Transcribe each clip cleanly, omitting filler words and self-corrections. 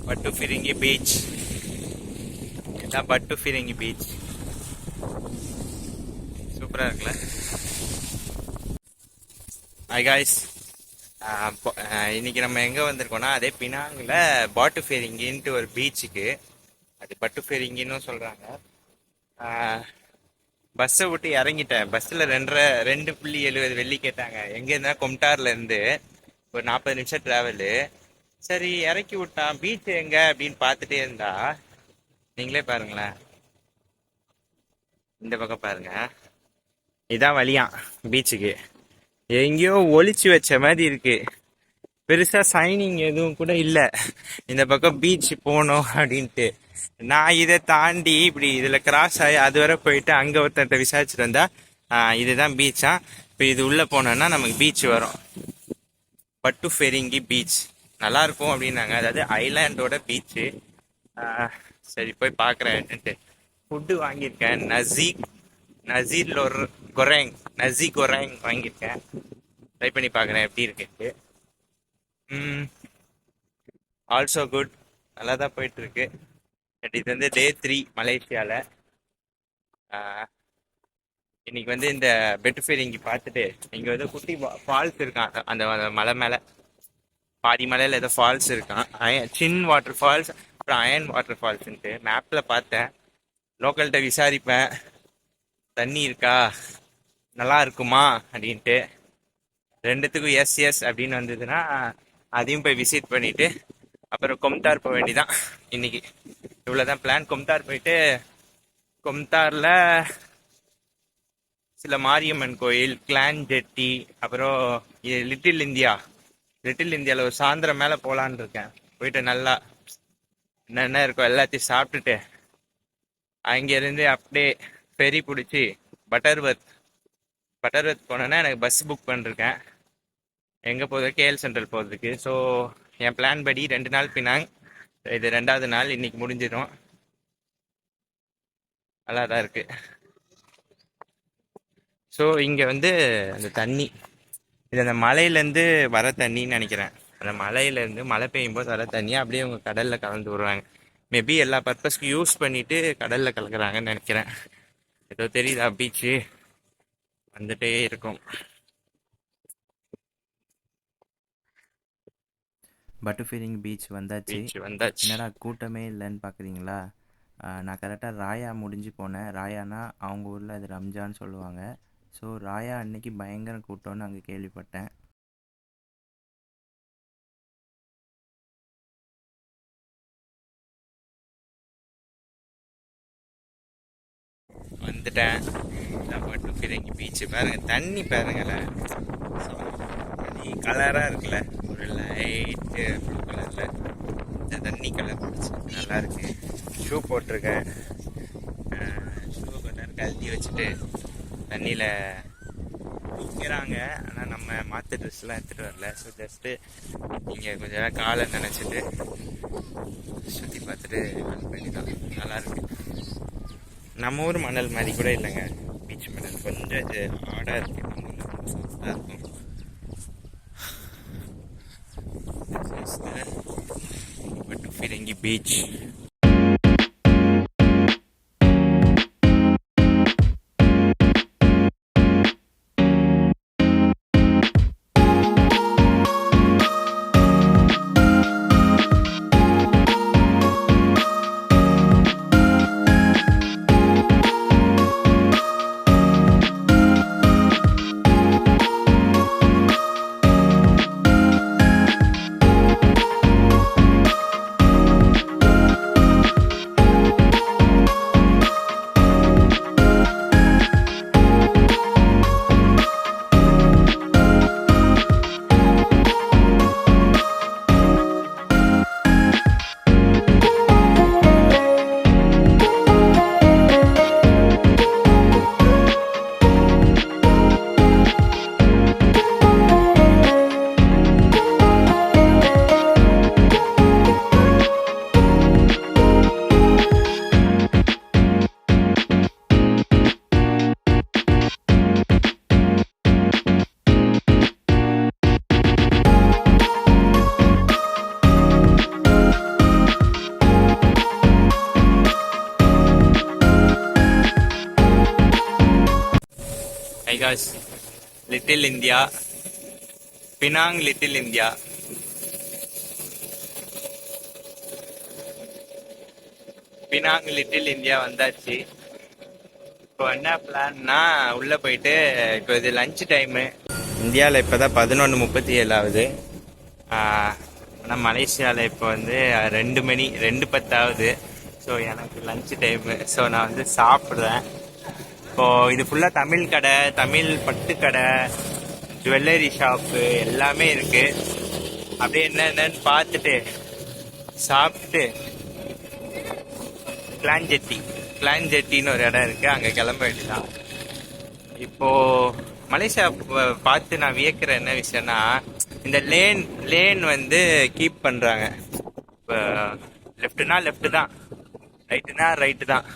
பட்டு ஃபிரிங்கி பீச். இதான் பட்டு ஃபிரிங்கி பீச். சூப்பரா இருக்குல்ல? ஹாய் காய்ஸ், இன்னைக்கு நம்ம எங்க வந்திருக்கோம்னா அதே பினாங்கில் பாட்டு ஃபேரிங்கின்ட்டு ஒரு பீச்சுக்கு. அது பட்டு ஃபேரிங்கின்னு சொல்றாங்க. பஸ்ஸை விட்டு இறங்கிட்டேன். பஸ்ஸில் 2.70 வெள்ளி கேட்டாங்க. எங்கே இருந்தா கொம்டார்ல இருந்து ஒரு 40 நிமிஷம் டிராவலு. சரி இறக்கி விட்டான். பீச் எங்க அப்படின்னு பார்த்துட்டே இருந்தா நீங்களே பாருங்களேன், இந்த பக்கம் பாருங்க, இதான் வழியான் பீச்சுக்கு. எங்கேயோ ஒளிச்சு வச்ச மாதிரி இருக்கு. பெருசா சைனிங் எதுவும் கூட இல்லை இந்த பக்கம் பீச் போகணும் அப்படின்ட்டு. நான் இதை தாண்டி இப்படி இதுல கிராஸ் ஆகி அது வரை போயிட்டு அங்க ஒருத்தர்கிட்ட விசாரிச்சுட்டு வந்தா இதுதான் பீச்சா. இப்போ இது உள்ள போனோம்னா நமக்கு பீச் வரும். பட்டு ஃபெரிங்கி பீச் நல்லா இருக்கும் அப்படின்னாங்க. அதாவது ஐலாண்டோட பீச்சு. சரி போய் பார்க்குறேன்ட்டு ஃபுட்டு வாங்கியிருக்கேன். நசி கொரேங் வாங்கியிருக்கேன். ட்ரை பண்ணி பார்க்குறேன் எப்படி இருக்குன்ட்டு. ஆல்சோ குட், நல்லா தான் போயிட்டு இருக்கு. இது வந்து டே 3 மலேசியாவில். இன்னைக்கு வந்து இந்த பெட்டு ஃபேரிங்கி பார்த்துட்டு இங்கே வந்து குட்டி ஃபால்ஸ் இருக்கான். அந்த மலை மேலே பாதி மலையில் ஏதோ ஃபால்ஸ் இருக்கான். சின் வாட்டர் ஃபால்ஸ், அப்புறம் அயன் வாட்டர் ஃபால்ஸ்ன்ட்டு மேப்பில் பார்த்தேன். லோக்கல்கிட்ட விசாரிப்பேன் தண்ணி இருக்கா, நல்லா இருக்குமா அப்படின்ட்டு. ரெண்டுத்துக்கும் எஸ் அப்படின்னு வந்ததுன்னா அதையும் போய் விசிட் பண்ணிட்டு அப்புறம் கொம்தார் போக வேண்டிதான். இன்னைக்கு இவ்வளோதான் பிளான். கொம்தார் போயிட்டு கொம்தாரில் சில மாரியம்மன் கோயில், கிளான் ஜெட்டி, அப்புறம் லிட்டில் இந்தியாவில் ஒரு சாயந்தரம் மேலே போகலான்னு இருக்கேன். போயிட்டு நல்லா என்னென்ன இருக்கோ எல்லாத்தையும் சாப்பிட்டுட்டு அங்கேருந்து அப்படியே ஃபெரி பிடிச்சி பட்டர்வர்த் போனோன்னா எனக்கு பஸ் புக் பண்ணிருக்கேன். எங்கே போகுது? கேஎல் சென்ட்ரல் போகிறதுக்கு. ஸோ என் பிளான் படி 2 நாள் பினாங், இது 2வது நாள். இன்னைக்கு முடிஞ்சிடும். நல்லா தான் இருக்கு. ஸோ இங்கே வந்து அந்த தண்ணி, இது அந்த மலையிலேருந்து வர தண்ணின்னு நினைக்கிறேன். அந்த மலையிலேருந்து மழை பெய்யும் போது வர தண்ணியை அப்படியே அவங்க கடலில் கலந்து விடுவாங்க. மேபி எல்லா பர்பஸ்க்கும் யூஸ் பண்ணிட்டு கடலில் கலக்குறாங்கன்னு நினைக்கிறேன். ஏதோ தெரியுதா பீச்சு வந்துட்டே இருக்கும். பட்டு ஃபீலிங் பீச் வந்தாச்சு. என்னடா கூட்டமே இல்லைன்னு பார்க்குறீங்களா? நான் கரெக்டாக ராயா முடிஞ்சு போனேன். ராயானா அவங்க ஊரில் அது ரம்ஜான்னு சொல்லுவாங்க. ஸோ ராயா அன்னைக்கு பயங்கர கூட்டம்னு அங்கே கேள்விப்பட்டேன். வந்துட்டேன். பட்டு ஃபீலிங் பீச்சு பாருங்க, தண்ணி பாருங்களேன், தண்ணி கலராக இருக்குல்ல, ஒரு லைட்டு ப்ளூ கலரில் இந்த தண்ணி கலர் நல்லா இருக்கு. ஷூ போட்டிருக்கேன். ஷூ கொஞ்ச நேரம் கழட்டி வச்சுட்டு தண்ணியில் குளிக்கிறாங்க. ஆனால் நம்ம மாற்று ட்ரெஸ்லாம் எடுத்துகிட்டு வரல. ஸோ ஜஸ்ட்டு இங்கே கொஞ்ச நேரம் காலை நினச்சிட்டு சுற்றி பார்த்துட்டு வேண்டிதான். நல்லாயிருக்கு. நம்ம ஊர் மணல் மாதிரி கூட இல்லைங்க பீச் மணல். கொஞ்சம் இது ஆடாக இருக்குது. நம்ம சாஃப்டாக இருக்கும். பட்டு ஃபீலிங்கி beach. Because little India, Penang little India. Penang little India வந்தாச்சு. இப்போ என்ன பிளான்னா உள்ள போயிட்டு, இப்போ இது லஞ்ச் டைமு. இந்தியாவில் இப்போ தான் 11:37 ஆகுது. ஆனால் மலேசியாவில் இப்போ வந்து 2 மணி 2:10 ஆகுது. ஸோ எனக்கு லஞ்ச் டைமு. ஸோ நான் வந்து சாப்பிட்றேன். இப்போது இது ஃபுல்லாக தமிழ் கடை, தமிழ் பட்டு கடை, ஜுவல்லரி ஷாப்பு எல்லாமே இருக்குது. அப்படியே என்னென்னு பார்த்துட்டு சாப்பிட்டு கிளான்ஜெட்டின்னு ஒரு இடம் இருக்குது, அங்கே கிளம்ப வேண்டியதான். இப்போது மலேசியா பார்த்து நான் வியக்கிற என்ன விஷயம்னா, இந்த லேன் வந்து கீப் பண்ணுறாங்க. இப்போ லெஃப்ட்டுனா லெஃப்ட்டு தான், ரைட்டுனா ரைட்டு தான்.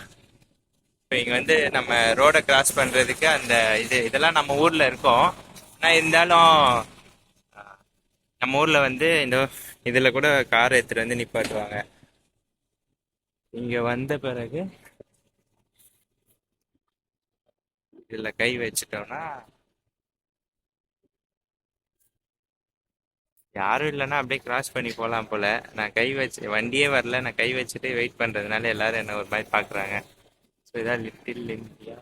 இப்போ இங்கே வந்து நம்ம ரோடை கிராஸ் பண்ணுறதுக்கு அந்த இதெல்லாம் நம்ம ஊரில் இருக்கோம். ஆனால் இருந்தாலும் நம்ம ஊரில் வந்து இந்த இதில் கூட காரை எடுத்துகிட்டு வந்து நிப்பாட்டுவாங்க. இங்கே வந்த பிறகு இதில் கை வச்சிட்டோம்னா யாரும் இல்லைன்னா அப்படியே கிராஸ் பண்ணி போகலாம் போல். நான் கை வச்சு வண்டியே வரல, நான் கை வச்சுட்டு வெயிட் பண்ணுறதுனால எல்லாரும் என்ன ஒரு மாதிரி பார்க்குறாங்க. ஸோ இதான் லிட்டில் இந்தியா.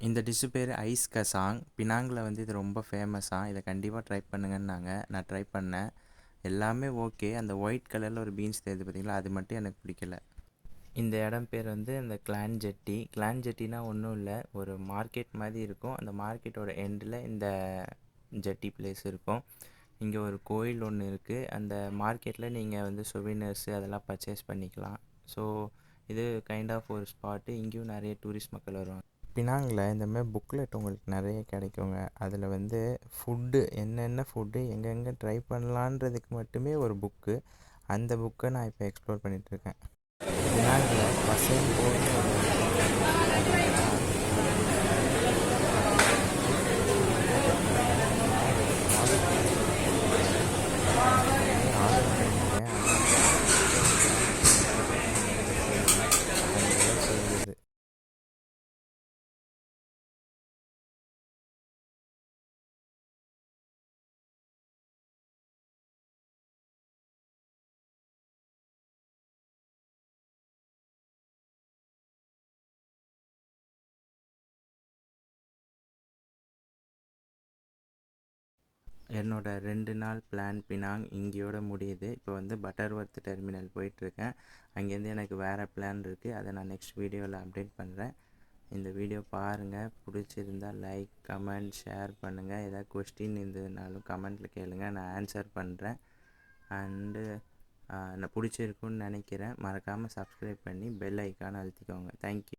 இந்த டிஷ்ஷு பேர் ஐஸ் கசாங். பினாங்கில் வந்து இது ரொம்ப ஃபேமஸாக, இதை கண்டிப்பாக ட்ரை பண்ணுங்கன்னாங்க. நான் ட்ரை பண்ணேன், எல்லாமே ஓகே. அந்த ஒயிட் கலரில் ஒரு பீன்ஸ் தெரியுது பார்த்தீங்களா, அது மட்டும் எனக்கு பிடிக்கல. இந்த இடம் பேர் வந்து இந்த கிளான் ஜெட்டினா ஒன்றும் இல்லை, ஒரு மார்க்கெட் மாதிரி இருக்கும். அந்த மார்க்கெட்டோட எண்டில் இந்த ஜெட்டி பிளேஸ் இருக்கும். இங்கே ஒரு கோயில் ஒன்று இருக்குது. அந்த மார்க்கெட்டில் நீங்கள் வந்து சொவினர்ஸு அதெல்லாம் பர்ச்சேஸ் பண்ணிக்கலாம். ஸோ இது கைண்ட் ஆஃப் ஒரு ஸ்பாட்டு. இங்கேயும் நிறைய டூரிஸ்ட் மக்கள் வருவாங்க. பினாங்கில் இந்த மாதிரி புக்லெட் உங்களுக்கு நிறைய கிடைக்குங்க. அதில் வந்து ஃபுட்டு என்னென்ன ஃபுட்டு எங்கெங்கே ட்ரை பண்ணலான்றதுக்கு மட்டுமே ஒரு புக்கு. அந்த புக்கை நான் இப்போ எக்ஸ்ப்ளோர் பண்ணிகிட்ருக்கேன். பினாங்கில் பசங்க என்னோடய 2 நாள் பிளான் பினாங் இங்கேயோட முடியுது. இப்போ வந்து பட்டர்வர்த் டெர்மினல் போயிட்டுருக்கேன். அங்கேருந்து எனக்கு வேறு பிளான் இருக்குது, அதை நான் நெக்ஸ்ட் வீடியோவில் அப்டேட் பண்ணுறேன். இந்த வீடியோ பாருங்கள், பிடிச்சிருந்தால் லைக், கமெண்ட், ஷேர் பண்ணுங்கள். ஏதாவது கொஸ்டின் இருந்ததுனாலும் கமெண்ட்டில் கேளுங்கள், நான் ஆன்சர் பண்ணுறேன். அண்டு நான் பிடிச்சிருக்குன்னு நினைக்கிறேன். மறக்காமல் சப்ஸ்கிரைப் பண்ணி பெல் ஐக்கானை அழுத்திக்கோங்க. தேங்க்யூ.